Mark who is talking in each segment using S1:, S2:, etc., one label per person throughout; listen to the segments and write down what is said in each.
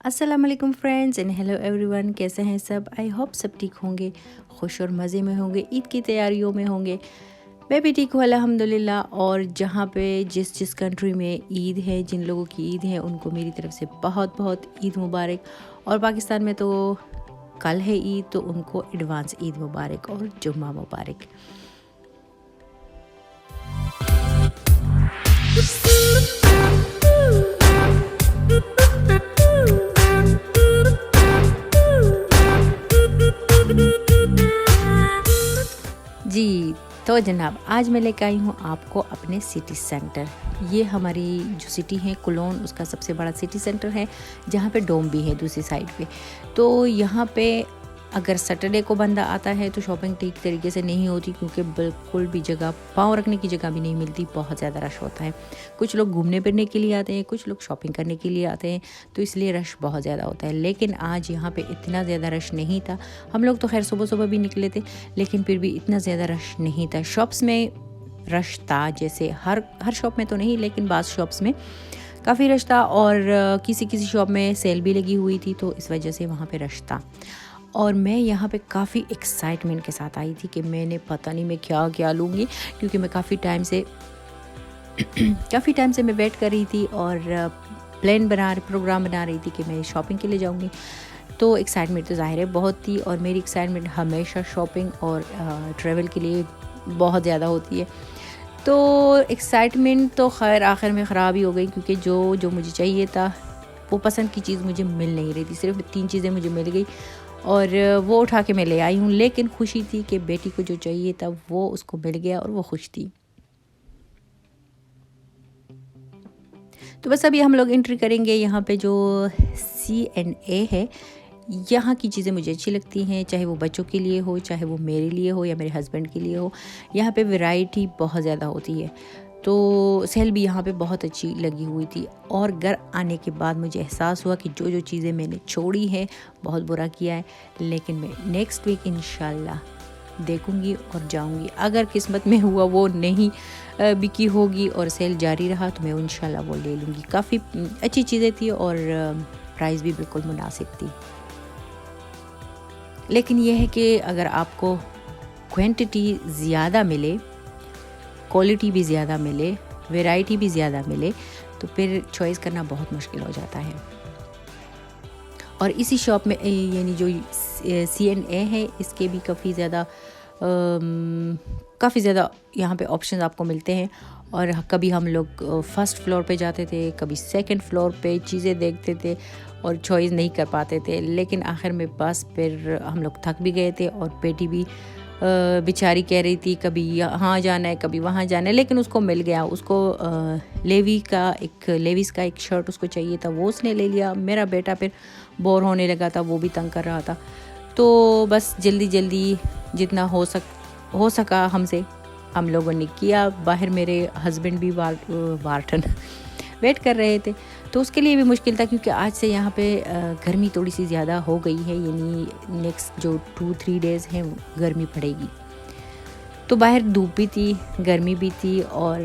S1: अस्सलाम वालेकुम friends and hello everyone, कैसे हैं सब। आई होप सब ठीक होंगे, खुश और मज़े में होंगे, ईद की तैयारियों में होंगे। मैं भी ठीक हूँ अल्हम्दुलिल्लाह। और जहाँ पे जिस जिस कंट्री में ईद है, जिन लोगों की ईद है, उनको मेरी तरफ से बहुत बहुत ईद मुबारक। और पाकिस्तान में तो कल है ईद, तो उनको एडवांस ईद मुबारक और जुम्मा मुबारक। जी, तो जनाब आज मैं लेकर आई हूँ आपको अपने सिटी सेंटर। ये हमारी जो सिटी है कुलोन, उसका सबसे बड़ा सिटी सेंटर है, जहाँ पे डोम भी है दूसरी साइड पे। तो यहाँ पे अगर सैटरडे को बंदा आता है तो शॉपिंग ठीक तरीके से नहीं होती, क्योंकि बिल्कुल भी जगह, पाँव रखने की जगह भी नहीं मिलती, बहुत ज़्यादा रश होता है। कुछ लोग घूमने फिरने के लिए आते हैं, कुछ लोग शॉपिंग करने के लिए आते हैं, तो इसलिए रश बहुत ज़्यादा होता है। लेकिन आज यहाँ पे इतना ज़्यादा रश नहीं था। हम लोग तो खैर सुबह सुबह भी निकले थे, लेकिन फिर भी इतना ज़्यादा रश नहीं था। शॉप्स में रश था, जैसे हर शॉप में तो नहीं, लेकिन बाज़ शॉप्स में काफ़ी रश था। और किसी किसी शॉप में सेल भी लगी हुई थी, तो इस वजह से वहाँ पे रश था। और मैं यहाँ पे काफ़ी एक्साइटमेंट के साथ आई थी कि मैंने पता नहीं मैं क्या क्या लूँगी, क्योंकि मैं काफ़ी टाइम से मैं वेट कर रही थी और प्रोग्राम बना रही थी कि मैं शॉपिंग के लिए जाऊँगी। तो एक्साइटमेंट तो ज़ाहिर है बहुत थी, और मेरी एक्साइटमेंट हमेशा शॉपिंग और ट्रैवल के लिए बहुत ज़्यादा होती है। तो एक्साइटमेंट तो खैर आखिर में ख़राब ही हो गई, क्योंकि जो जो मुझे चाहिए था वो पसंद की चीज़ मुझे मिल नहीं रही थी। सिर्फ 3 चीज़ें मुझे मिल गई और वो उठा के मैं ले आई हूँ। लेकिन खुशी थी कि बेटी को जो चाहिए था वो उसको मिल गया और वो खुश थी। तो बस अभी हम लोग एंट्री करेंगे यहाँ पे जो C&A है। यहाँ की चीज़ें मुझे अच्छी लगती हैं, चाहे वो बच्चों के लिए हो, चाहे वो मेरे लिए हो या मेरे हस्बैंड के लिए हो। यहाँ पे वैरायटी बहुत ज़्यादा होती है, तो सेल भी यहाँ पे बहुत अच्छी लगी हुई थी। और घर आने के बाद मुझे एहसास हुआ कि जो जो चीज़ें मैंने छोड़ी हैं, बहुत बुरा किया है। लेकिन मैं नेक्स्ट वीक इंशाल्लाह देखूंगी और जाऊंगी। अगर किस्मत में हुआ वो नहीं बिकी होगी और सेल जारी रहा, तो मैं इंशाल्लाह वो ले लूँगी। काफ़ी अच्छी चीज़ें थी और प्राइस भी बिल्कुल मुनासिब थी। लेकिन यह है कि अगर आपको क्वांटिटी ज़्यादा मिले, क्वालिटी भी ज़्यादा मिले, वैरायटी भी ज़्यादा मिले, तो फिर चॉइस करना बहुत मुश्किल हो जाता है। और इसी शॉप में यानी जो C&A है, इसके भी काफ़ी ज़्यादा यहाँ पे ऑप्शंस आपको मिलते हैं। और कभी हम लोग फर्स्ट फ्लोर पे जाते थे, कभी सेकंड फ्लोर पे चीज़ें देखते थे और चॉइस नहीं कर पाते थे। लेकिन आखिर में बस फिर हम लोग थक भी गए थे, और बेटी भी बेचारी कह रही थी कभी यहाँ जाना है, कभी वहाँ जाना है। लेकिन उसको मिल गया। उसको लेविस का एक शर्ट उसको चाहिए था, वो उसने ले लिया। मेरा बेटा फिर बोर होने लगा था, वो भी तंग कर रहा था। तो बस जल्दी जल्दी जितना हो सका हमसे हम लोगों ने किया। बाहर मेरे हस्बैंड भी वार्टन वेट कर रहे थे, तो उसके लिए भी मुश्किल था, क्योंकि आज से यहाँ पे गर्मी थोड़ी सी ज़्यादा हो गई है। यानी नेक्स्ट जो 2-3 डेज़ हैं गर्मी पड़ेगी। तो बाहर धूप भी थी, गर्मी भी थी, और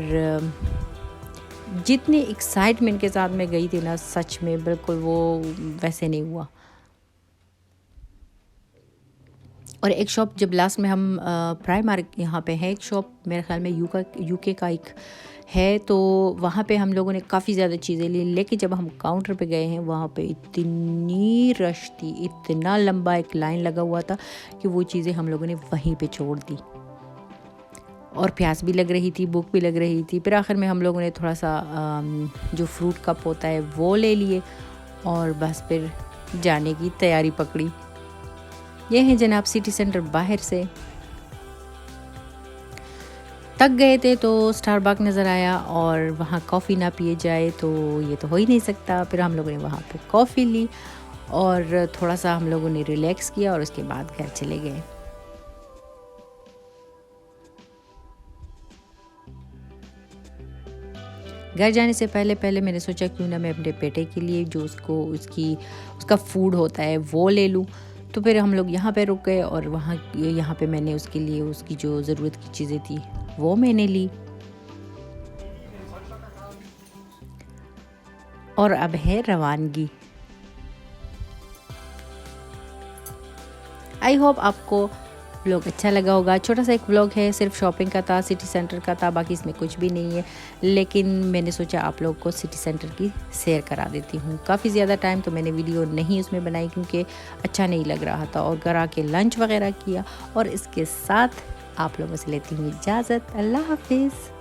S1: जितनी एक्साइटमेंट के साथ मैं गई थी ना, सच में बिल्कुल वो वैसे नहीं हुआ। और एक शॉप जब लास्ट में हम प्राइमार्क, यहाँ पे है एक शॉप, मेरे ख्याल में यूके का एक है, तो वहाँ पे हम लोगों ने काफ़ी ज़्यादा चीज़ें ली। लेकिन जब हम काउंटर पे गए हैं, वहाँ पे इतनी रश थी, इतना लंबा एक लाइन लगा हुआ था कि वो चीज़ें हम लोगों ने वहीं पे छोड़ दी। और प्यास भी लग रही थी, भूख भी लग रही थी। फिर आखिर में हम लोगों ने थोड़ा सा जो फ्रूट कप होता है वो ले लिए, और बस फिर जाने की तैयारी पकड़ी। ये है जनाब सिटी सेंटर बाहर से। थक गए थे तो स्टारबक नज़र आया, और वहाँ कॉफ़ी ना पिए जाए तो ये तो हो ही नहीं सकता। फिर हम लोगों ने वहाँ पे कॉफ़ी ली और थोड़ा सा हम लोगों ने रिलैक्स किया, और उसके बाद घर चले गए। घर जाने से पहले पहले मैंने सोचा क्यों ना मैं अपने बेटे के लिए जो उसका फूड होता है वो ले लूँ। तो फिर हम लोग यहाँ पे रुक गए, और यहाँ पे मैंने उसके लिए उसकी जो ज़रूरत की चीज़ें थी वो मैंने ली। और अब है रवानगी। आई होप आपको व्लॉग अच्छा लगा होगा। छोटा सा एक व्लॉग है, सिर्फ शॉपिंग का था, सिटी सेंटर का था, बाकी इसमें कुछ भी नहीं है, लेकिन मैंने सोचा आप लोग को सिटी सेंटर की शेयर करा देती हूँ। काफ़ी ज़्यादा टाइम तो मैंने वीडियो नहीं उसमें बनाई क्योंकि अच्छा नहीं लग रहा था, और घर आके लंच वगैरह किया, और इसके साथ आप लोगों से लेती हूँ इजाज़त। अल्लाह हाफिज़।